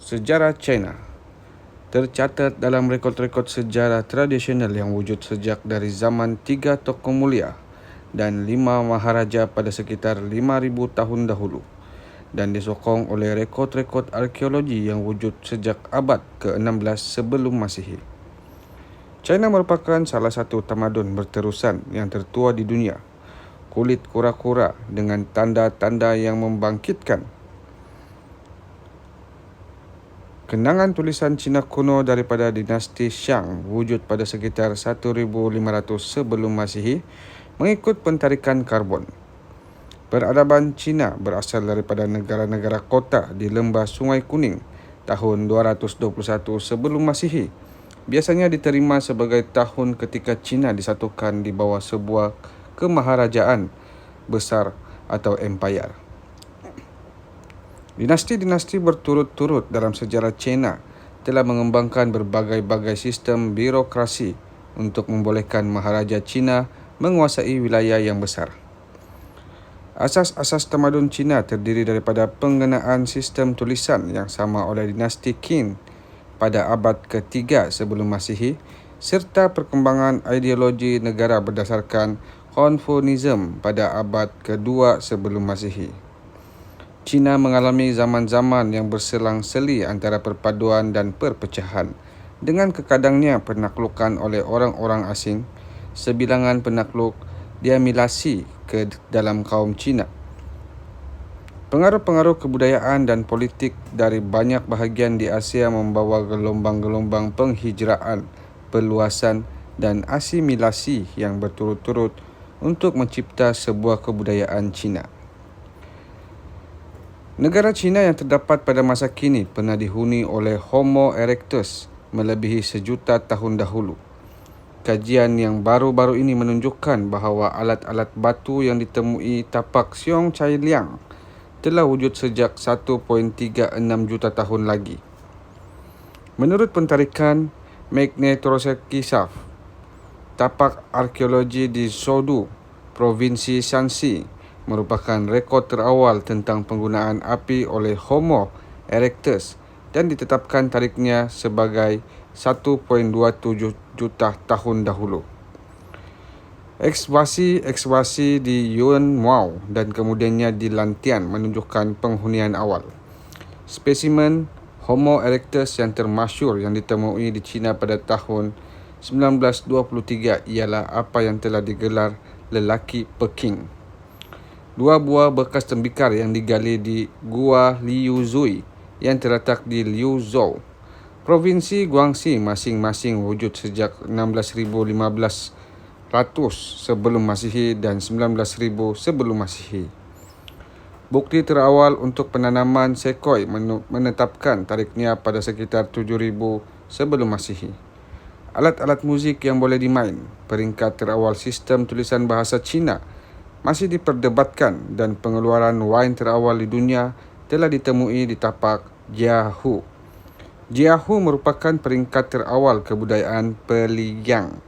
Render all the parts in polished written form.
Sejarah China tercatat dalam rekod-rekod sejarah tradisional yang wujud sejak dari zaman 3 tokoh mulia dan 5 maharaja pada sekitar 5,000 tahun dahulu, dan disokong oleh rekod-rekod arkeologi yang wujud sejak abad ke-16 sebelum Masihi. China merupakan salah satu tamadun berterusan yang tertua di dunia. Kulit kura-kura dengan tanda-tanda yang membangkitkan. Kenangan tulisan Cina kuno daripada dinasti Shang wujud pada sekitar 1500 sebelum Masihi mengikut pentarikan karbon. Peradaban Cina berasal daripada negara-negara kota di lembah Sungai Kuning tahun 221 sebelum Masihi. Biasanya diterima sebagai tahun ketika Cina disatukan di bawah sebuah kemaharajaan besar atau empayar. Dinasti-dinasti berturut-turut dalam sejarah China telah mengembangkan berbagai-bagai sistem birokrasi untuk membolehkan maharaja Cina menguasai wilayah yang besar. Asas-asas tamadun Cina terdiri daripada penggunaan sistem tulisan yang sama oleh dinasti Qin pada abad ke-3 sebelum Masihi serta perkembangan ideologi negara berdasarkan Confucianism pada abad ke-2 sebelum Masihi. China mengalami zaman-zaman yang berselang-seli antara perpaduan dan perpecahan. Dengan kekadangnya penaklukan oleh orang-orang asing, sebilangan penakluk diamilasi ke dalam kaum Cina. Pengaruh-pengaruh kebudayaan dan politik dari banyak bahagian di Asia membawa gelombang-gelombang penghijraan, perluasan dan asimilasi yang berturut-turut untuk mencipta sebuah kebudayaan Cina. Negara Cina yang terdapat pada masa kini pernah dihuni oleh Homo erectus melebihi sejuta tahun dahulu. Kajian yang baru-baru ini menunjukkan bahawa alat-alat batu yang ditemui tapak Siong Chai Liang telah wujud sejak 1.36 juta tahun lagi. Menurut pentarikan Magnetosakisaf, tapak arkeologi di Zhou, Provinsi Shanxi, merupakan rekod terawal tentang penggunaan api oleh Homo erectus dan ditetapkan tariknya sebagai 1.27 juta tahun dahulu. Ekskavasi di Yuanmao dan kemudiannya di Lantian menunjukkan penghunian awal. Spesimen Homo erectus yang termasyur yang ditemui di China pada tahun 1923 ialah apa yang telah digelar lelaki Peking. 2 buah bekas tembikar yang digali di Gua Liuzui yang terletak di Liuzhou, Provinsi Guangxi masing-masing wujud sejak 16,500 sebelum Masihi dan 19,000 sebelum Masihi. Bukti terawal untuk penanaman sekoi menetapkan tariknya pada sekitar 7,000 sebelum Masihi. Alat-alat muzik yang boleh dimain, peringkat terawal sistem tulisan bahasa Cina masih diperdebatkan dan pengeluaran wain terawal di dunia telah ditemui di tapak Jiahu. Jiahu merupakan peringkat terawal kebudayaan Peliang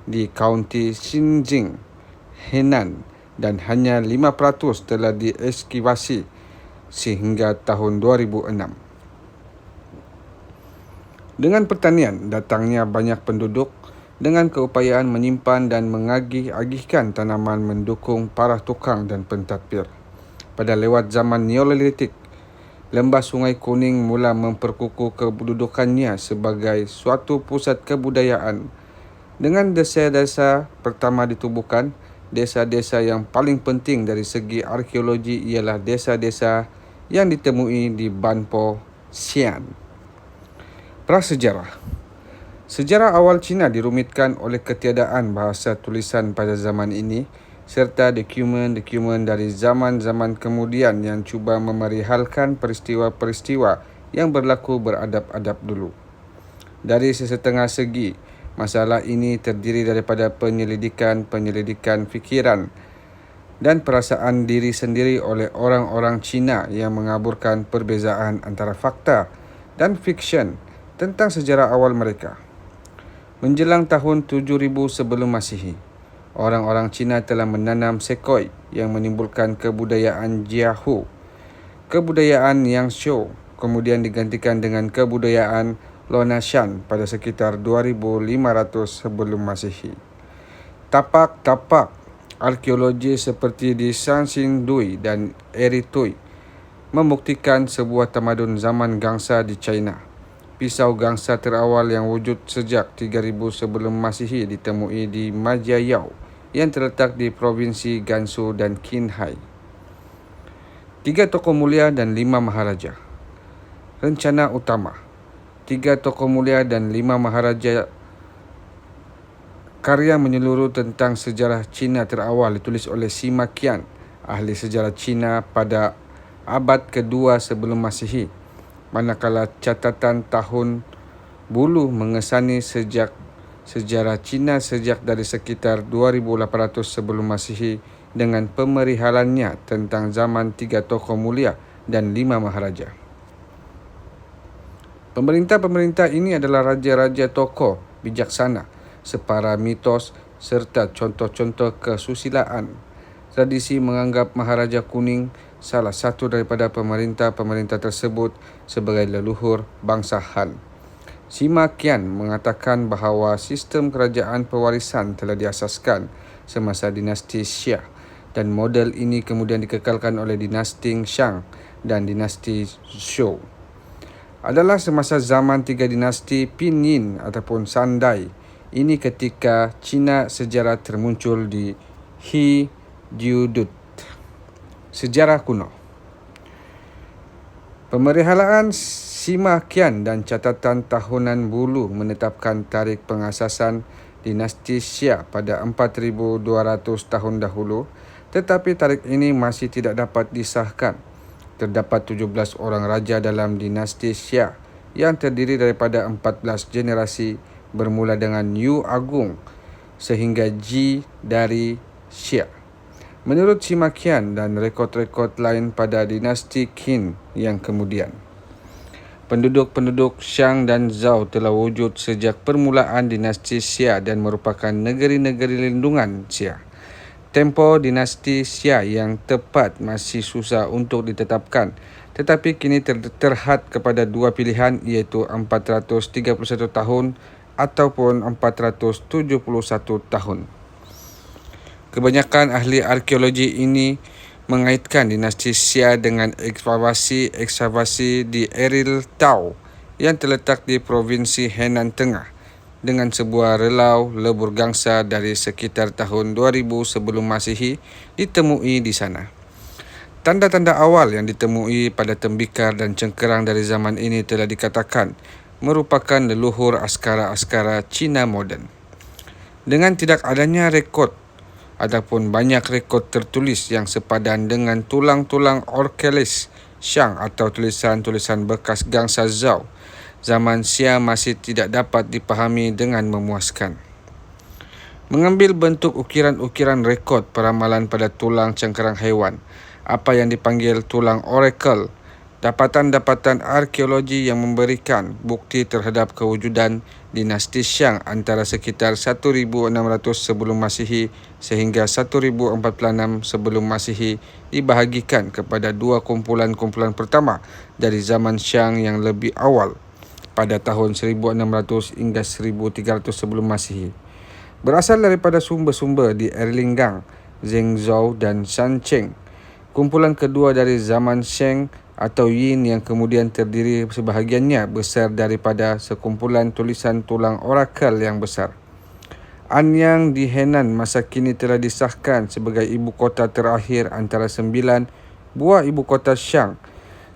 di kaunti Xinjiang, Henan, dan hanya 5% telah dieskavasi sehingga tahun 2006. Dengan pertanian, datangnya banyak penduduk dengan keupayaan menyimpan dan mengagih-agihkan tanaman mendukung para tukang dan pentadbir. Pada lewat zaman Neolitik, lembah Sungai Kuning mula memperkukuh kedudukannya sebagai suatu pusat kebudayaan. Dengan desa-desa pertama ditubuhkan, desa-desa yang paling penting dari segi arkeologi ialah desa-desa yang ditemui di Banpo, Xi'an. Prasejarah. Sejarah awal Cina dirumitkan oleh ketiadaan bahasa tulisan pada zaman ini serta dokumen-dokumen dari zaman-zaman kemudian yang cuba memerihalkan peristiwa-peristiwa yang berlaku beradab-adab dulu. Dari sesetengah segi, masalah ini terdiri daripada penyelidikan fikiran dan perasaan diri sendiri oleh orang-orang Cina yang mengaburkan perbezaan antara fakta dan fiksyen tentang sejarah awal mereka. Menjelang tahun 7,000 sebelum Masihi, orang-orang Cina telah menanam sekoi yang menimbulkan kebudayaan Jiahu, kebudayaan Yangzhou kemudian digantikan dengan kebudayaan Lonashan pada sekitar 2500 sebelum Masehi. Tapak-tapak arkeologi seperti di Sanxingdui dan Eritui membuktikan sebuah tamadun zaman gangsa di China. Pisau gangsa terawal yang wujud sejak 3000 sebelum Masehi ditemui di Majayao yang terletak di Provinsi Gansu dan Qinghai. 3 tokoh mulia dan 5 maharaja. Rencana utama. 3 tokoh mulia dan 5 maharaja. Karya menyeluruh tentang sejarah Cina terawal ditulis oleh Sima Qian, ahli sejarah Cina pada abad kedua sebelum Masehi. Manakala catatan tahun bulu mengesani sejarah Cina sejak dari sekitar 2800 sebelum Masehi dengan pemerihalannya tentang zaman 3 tokoh mulia dan 5 maharaja. Pemerintah-pemerintah ini adalah raja-raja tokoh bijaksana, separa mitos serta contoh-contoh kesusilaan. Tradisi menganggap Maharaja Kuning, salah satu daripada pemerintah-pemerintah tersebut, sebagai leluhur bangsa Han. Sima Qian mengatakan bahawa sistem kerajaan pewarisan telah diasaskan semasa dinasti Xia dan model ini kemudian dikekalkan oleh dinasti Shang dan dinasti Zhou. Adalah semasa zaman 3 dinasti Pinyin ataupun Sandai. Ini ketika Cina sejarah termuncul di He-Jiudut. Sejarah kuno. Pemerihalaan Sima Qian dan catatan tahunan bulu menetapkan tarikh pengasasan dinasti Xia pada 4200 tahun dahulu, tetapi tarikh ini masih tidak dapat disahkan. Terdapat 17 orang raja dalam dinasti Xia yang terdiri daripada 14 generasi bermula dengan Yu Agung sehingga Ji dari Xia. Menurut Sima Qian dan rekod-rekod lain pada dinasti Qin yang kemudian, penduduk-penduduk Shang dan Zhou telah wujud sejak permulaan dinasti Xia dan merupakan negeri-negeri lindungan Xia. Tempo dinasti Xia yang tepat masih susah untuk ditetapkan, tetapi kini terhad kepada 2 pilihan, iaitu 431 tahun ataupun 471 tahun. Kebanyakan ahli arkeologi ini mengaitkan dinasti Xia dengan ekskavasi di Eril Tau yang terletak di Provinsi Henan Tengah dengan sebuah relau lebur gangsa dari sekitar tahun 2000 sebelum Masehi ditemui di sana. Tanda-tanda awal yang ditemui pada tembikar dan cengkerang dari zaman ini telah dikatakan merupakan leluhur askara-askara Cina moden. Dengan tidak adanya rekod ataupun banyak rekod tertulis yang sepadan dengan tulang-tulang orkelis Shang atau tulisan-tulisan bekas gangsa Zhou, zaman Xia masih tidak dapat dipahami dengan memuaskan. Mengambil bentuk ukiran-ukiran rekod peramalan pada tulang cengkerang haiwan, apa yang dipanggil tulang oracle, dapatan-dapatan arkeologi yang memberikan bukti terhadap kewujudan dinasti Shang antara sekitar 1600 sebelum Masehi sehingga 1046 sebelum Masehi dibahagikan kepada 2 kumpulan-kumpulan pertama dari zaman Shang yang lebih awal pada tahun 1600 hingga 1300 sebelum Masehi. Berasal daripada sumber-sumber di Erlingang, Zhengzhou dan Shancheng. Kumpulan kedua dari zaman Sheng atau Yin yang kemudian terdiri sebahagiannya besar daripada sekumpulan tulisan tulang orakel yang besar. Anyang di Henan masa kini telah disahkan sebagai ibu kota terakhir antara 9 buah ibu kota Shang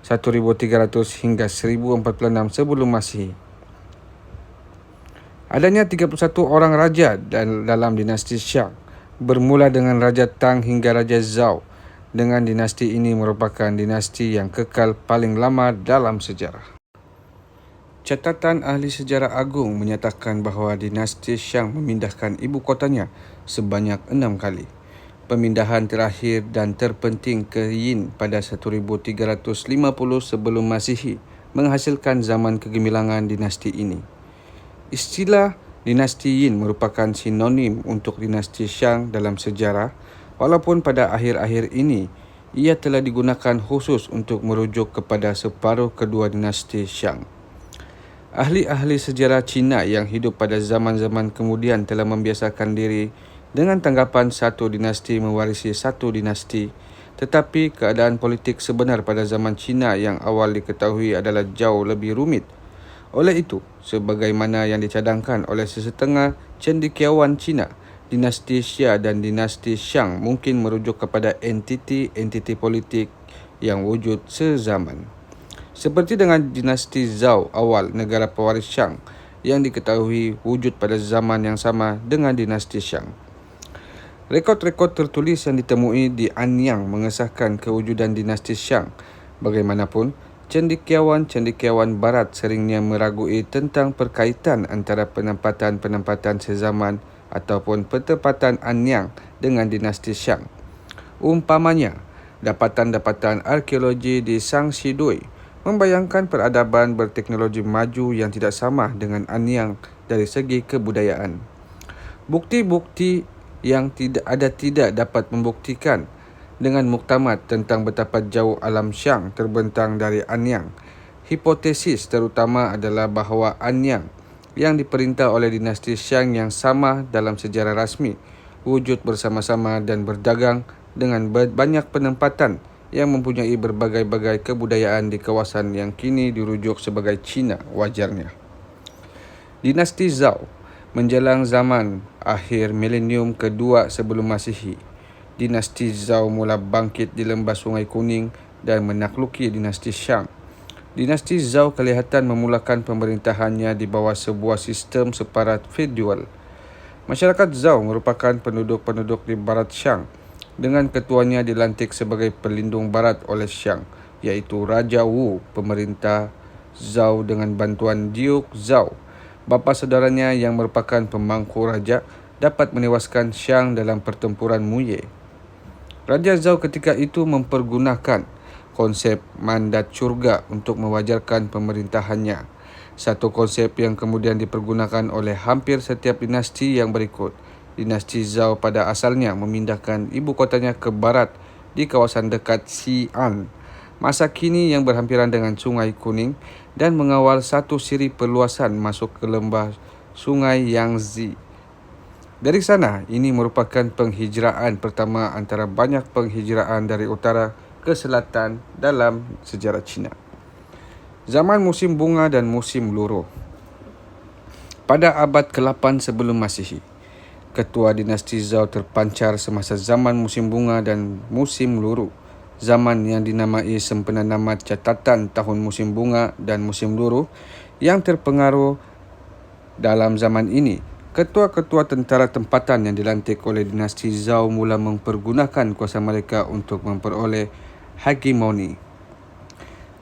1300 hingga 1046 sebelum Masehi. Adanya 31 orang raja dalam dinasti Shang, bermula dengan Raja Tang hingga Raja Zhou. Dengan dinasti ini merupakan dinasti yang kekal paling lama dalam sejarah. Catatan ahli sejarah agung menyatakan bahawa dinasti Shang memindahkan ibu kotanya sebanyak 6 kali. Pemindahan terakhir dan terpenting ke Yin pada 1350 sebelum Masehi menghasilkan zaman kegemilangan dinasti ini. Istilah dinasti Yin merupakan sinonim untuk dinasti Shang dalam sejarah, walaupun pada akhir-akhir ini ia telah digunakan khusus untuk merujuk kepada separuh kedua dinasti Shang. Ahli-ahli sejarah Cina yang hidup pada zaman-zaman kemudian telah membiasakan diri dengan tanggapan satu dinasti mewarisi satu dinasti, tetapi keadaan politik sebenar pada zaman Cina yang awal diketahui adalah jauh lebih rumit. Oleh itu, sebagaimana yang dicadangkan oleh sesetengah cendekiawan Cina, dinasti Xia dan dinasti Shang mungkin merujuk kepada entiti-entiti politik yang wujud sezaman. Seperti dengan dinasti Zhao awal negara pewaris Shang yang diketahui wujud pada zaman yang sama dengan dinasti Shang. Rekod-rekod tertulis yang ditemui di Anyang mengesahkan kewujudan dinasti Shang. Bagaimanapun, cendekiawan-cendekiawan barat seringnya meragui tentang perkaitan antara penempatan-penempatan sezaman ataupun penempatan Anyang dengan dinasti Shang. Umpamanya, dapatan-dapatan arkeologi di Shangxidui membayangkan peradaban berteknologi maju yang tidak sama dengan Anyang dari segi kebudayaan. Bukti-bukti yang tidak dapat membuktikan dengan muktamad tentang betapa jauh alam Shang terbentang dari Anyang. Hipotesis terutama adalah bahawa Anyang yang diperintah oleh dinasti Shang yang sama dalam sejarah rasmi wujud bersama-sama dan berdagang dengan banyak penempatan yang mempunyai berbagai-bagai kebudayaan di kawasan yang kini dirujuk sebagai Cina wajarnya. Dinasti Zhao menjelang zaman akhir milenium kedua sebelum Masihi. Dinasti Zhao mula bangkit di lembah Sungai Kuning dan menakluki dinasti Shang. Dinasti Zhao kelihatan memulakan pemerintahannya di bawah sebuah sistem separat feudal. Masyarakat Zhao merupakan penduduk-penduduk di barat Shang, dengan ketuanya dilantik sebagai pelindung barat oleh Shang, iaitu Raja Wu, pemerintah Zhao dengan bantuan Duke Zhao. Bapa saudaranya yang merupakan pemangku raja dapat menewaskan Shang dalam pertempuran Muye. Raja Zhao ketika itu mempergunakan konsep mandat syurga untuk mewajarkan pemerintahannya. Satu konsep yang kemudian dipergunakan oleh hampir setiap dinasti yang berikut. Dinasti Zhao pada asalnya memindahkan ibu kotanya ke barat di kawasan dekat Xi'an, masa kini yang berhampiran dengan Sungai Kuning, dan mengawal satu siri perluasan masuk ke lembah Sungai Yangtze. Dari sana, ini merupakan penghijraan pertama antara banyak penghijraan dari utara ke selatan dalam sejarah Cina. Zaman musim bunga dan musim luruh. Pada abad ke-8 sebelum Masihi, ketua dinasti Zhao terpancar semasa zaman musim bunga dan musim luruh, zaman yang dinamai sempena nama catatan tahun musim bunga dan musim luruh yang terpengaruh dalam zaman ini. Ketua-ketua tentara tempatan yang dilantik oleh dinasti Zhao mula mempergunakan kuasa mereka untuk memperoleh hegemoni.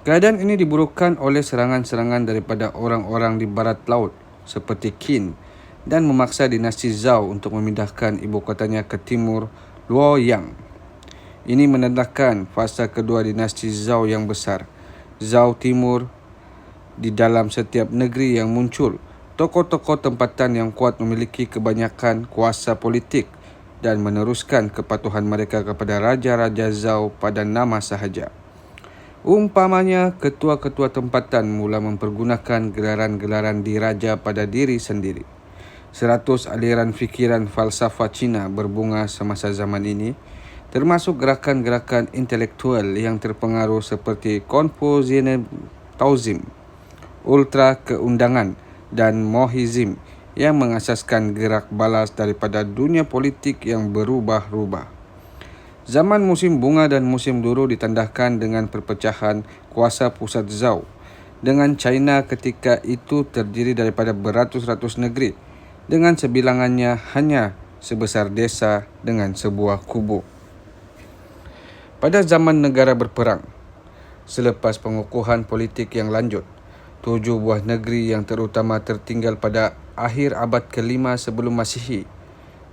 Keadaan ini diburukkan oleh serangan-serangan daripada orang-orang di barat laut seperti Qin dan memaksa dinasti Zhao untuk memindahkan ibu kotanya ke timur, Luoyang. Ini menandakan fasa kedua dinasti Zhao yang besar. Zhao Timur, di dalam setiap negeri yang muncul, tokoh-tokoh tempatan yang kuat memiliki kebanyakan kuasa politik dan meneruskan kepatuhan mereka kepada raja-raja Zhao pada nama sahaja. Umpamanya, ketua-ketua tempatan mula mempergunakan gelaran-gelaran diraja pada diri sendiri. 100 aliran fikiran falsafah Cina berbunga semasa zaman ini, termasuk gerakan-gerakan intelektual yang terpengaruh seperti Confucianism, ultra keundangan dan Mohism yang mengasaskan gerak balas daripada dunia politik yang berubah-ubah. Zaman musim bunga dan musim luruh ditandahkan dengan perpecahan kuasa pusat Zhao, dengan China ketika itu terdiri daripada beratus-ratus negeri, dengan sebilangannya hanya sebesar desa dengan sebuah kubu. Pada zaman negara berperang, selepas pengukuhan politik yang lanjut, 7 buah negeri yang terutama tertinggal pada akhir abad ke-5 sebelum Masihi.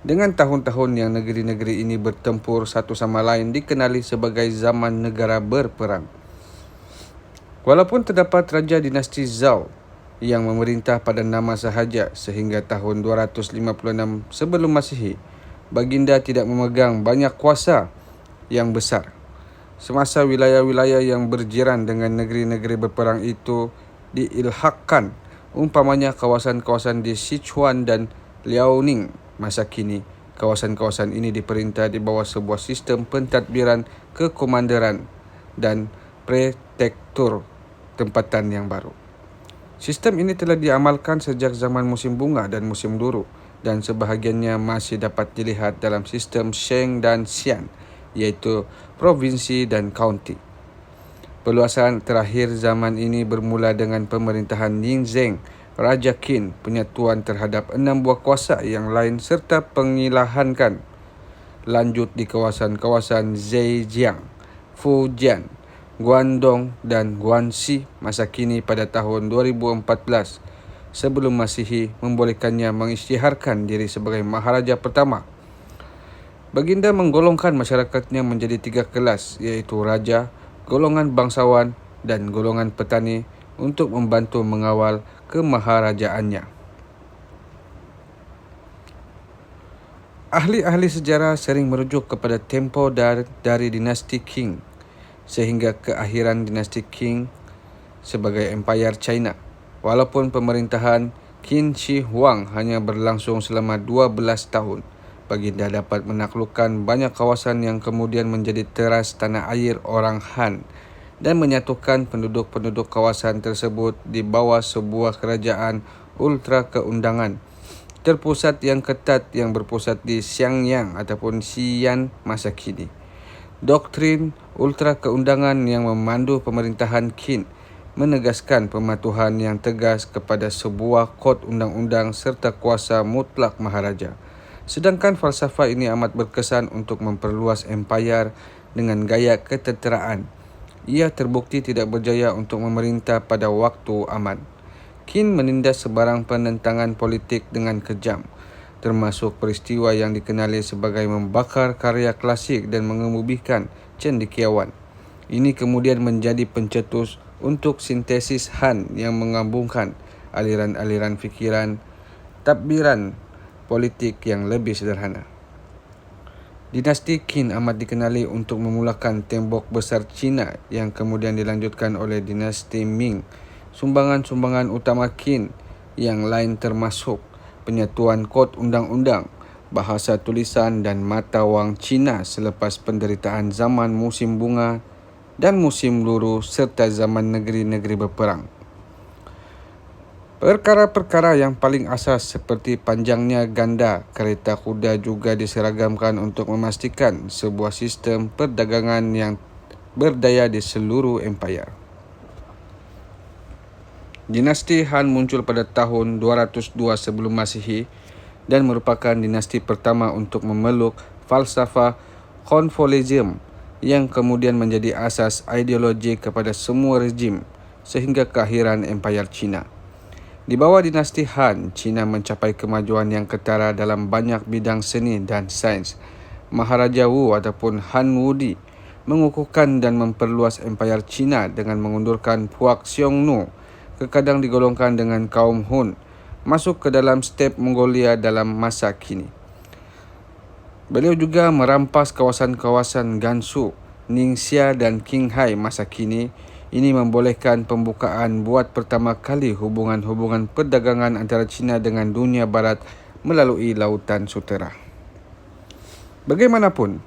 Dengan tahun-tahun yang negeri-negeri ini bertempur satu sama lain dikenali sebagai zaman negara berperang. Walaupun terdapat raja dinasti Zhao yang memerintah pada nama sahaja sehingga tahun 256 sebelum Masihi, baginda tidak memegang banyak kuasa yang besar. Semasa wilayah-wilayah yang berjiran dengan negeri-negeri berperang itu diilhakkan, umpamanya kawasan-kawasan di Sichuan dan Liaoning masa kini, kawasan-kawasan ini diperintah di bawah sebuah sistem pentadbiran kekomanderan dan pretektur tempatan yang baru. Sistem ini telah diamalkan sejak zaman musim bunga dan musim duru, dan sebahagiannya masih dapat dilihat dalam sistem Sheng dan Xian, iaitu provinsi dan kaunti. Perluasan terakhir zaman ini bermula dengan pemerintahan Ning Zeng, Raja Qin, penyatuan terhadap 6 buah kuasa yang lain serta pengilahankan lanjut di kawasan-kawasan Zhejiang, Fujian, Guangdong dan Guangxi masa kini pada tahun 2014 sebelum Masihi membolehkannya mengisytiharkan diri sebagai Maharaja pertama. Baginda menggolongkan masyarakatnya menjadi 3 kelas, iaitu Raja, golongan bangsawan dan golongan petani untuk membantu mengawal kemaharajaannya. Ahli-ahli sejarah sering merujuk kepada tempoh dari dinasti Qing sehingga keakhiran dinasti Qing sebagai Empayar China. Walaupun pemerintahan Qin Shi Huang hanya berlangsung selama 12 tahun, baginda dapat menaklukkan banyak kawasan yang kemudian menjadi teras tanah air orang Han dan menyatukan penduduk-penduduk kawasan tersebut di bawah sebuah kerajaan ultra keundangan terpusat yang ketat yang berpusat di Xiangyang ataupun Xi'an masa kini. Doktrin ultra keundangan yang memandu pemerintahan Qin menegaskan pematuhan yang tegas kepada sebuah kod undang-undang serta kuasa mutlak maharaja. Sedangkan falsafah ini amat berkesan untuk memperluas empayar dengan gaya ketenteraan. Ia terbukti tidak berjaya untuk memerintah pada waktu aman. Qin menindas sebarang penentangan politik dengan kejam, termasuk peristiwa yang dikenali sebagai membakar karya klasik dan mengemubikan cendekiawan. Ini kemudian menjadi pencetus untuk sintesis Han yang mengambungkan aliran-aliran fikiran tadbiran politik yang lebih sederhana. Dinasti Qin amat dikenali untuk memulakan tembok besar Cina yang kemudian dilanjutkan oleh dinasti Ming. Sumbangan-sumbangan utama Qin yang lain termasuk penyatuan kod undang-undang, bahasa tulisan dan mata wang Cina selepas penderitaan zaman musim bunga dan musim duru serta zaman negeri-negeri berperang. Perkara-perkara yang paling asas seperti panjangnya ganda kereta kuda juga diseragamkan untuk memastikan sebuah sistem perdagangan yang berdaya di seluruh empayar. Dinasti Han muncul pada tahun 202 sebelum Masihi dan merupakan dinasti pertama untuk memeluk falsafah Confucianism yang kemudian menjadi asas ideologi kepada semua rejim sehingga keakhiran Empayar Cina. Di bawah dinasti Han, Cina mencapai kemajuan yang ketara dalam banyak bidang seni dan sains. Maharaja Wu ataupun Han Wudi mengukuhkan dan memperluas Empayar Cina dengan mengundurkan Puak Xiongnu, kadang digolongkan dengan kaum Hun, masuk ke dalam step Mongolia dalam masa kini. Beliau juga merampas kawasan-kawasan Gansu, Ningxia dan Qinghai masa kini. Ini membolehkan pembukaan buat pertama kali hubungan-hubungan perdagangan antara China dengan dunia barat melalui lautan sutera. Bagaimanapun,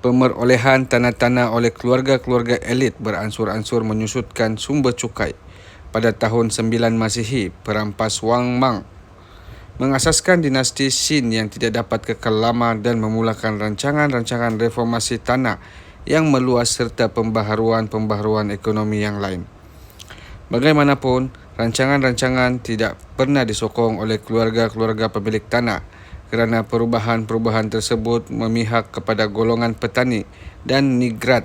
pemerolehan tanah-tanah oleh keluarga-keluarga elit beransur-ansur menyusutkan sumber cukai. Pada tahun 9 Masihi, perampas Wang Mang mengasaskan dinasti Xin yang tidak dapat kekal lama dan memulakan rancangan-rancangan reformasi tanah yang meluas serta pembaharuan-pembaharuan ekonomi yang lain. Bagaimanapun, rancangan-rancangan tidak pernah disokong oleh keluarga-keluarga pemilik tanah kerana perubahan-perubahan tersebut memihak kepada golongan petani dan nigrat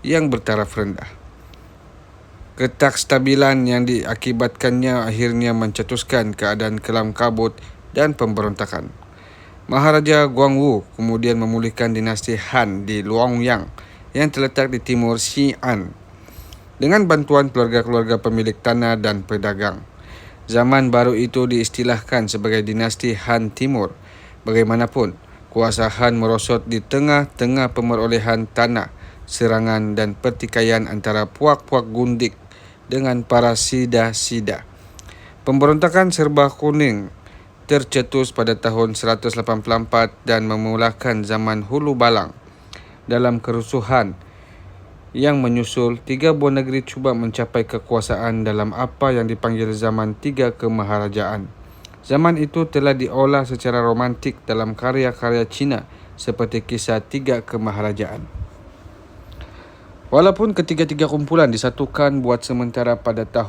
yang bertaraf rendah. Ketakstabilan yang diakibatkannya akhirnya mencetuskan keadaan kelam kabut dan pemberontakan. Maharaja Guangwu kemudian memulihkan dinasti Han di Luoyang yang terletak di timur Xi'an dengan bantuan keluarga-keluarga pemilik tanah dan pedagang. Zaman baru itu diistilahkan sebagai dinasti Han Timur. Bagaimanapun, kuasa Han merosot di tengah-tengah pemerolehan tanah serangan dan pertikaian antara puak-puak gundik dengan para sida-sida. Pemberontakan Serba Kuning tercetus pada tahun 184 dan memulakan zaman Hulu Balang. Dalam kerusuhan yang menyusul, 3 buah negeri cuba mencapai kekuasaan dalam apa yang dipanggil zaman 3 kemaharajaan. Zaman itu telah diolah secara romantik dalam karya-karya Cina seperti kisah 3 kemaharajaan. Walaupun ketiga-tiga kumpulan disatukan buat sementara pada tahun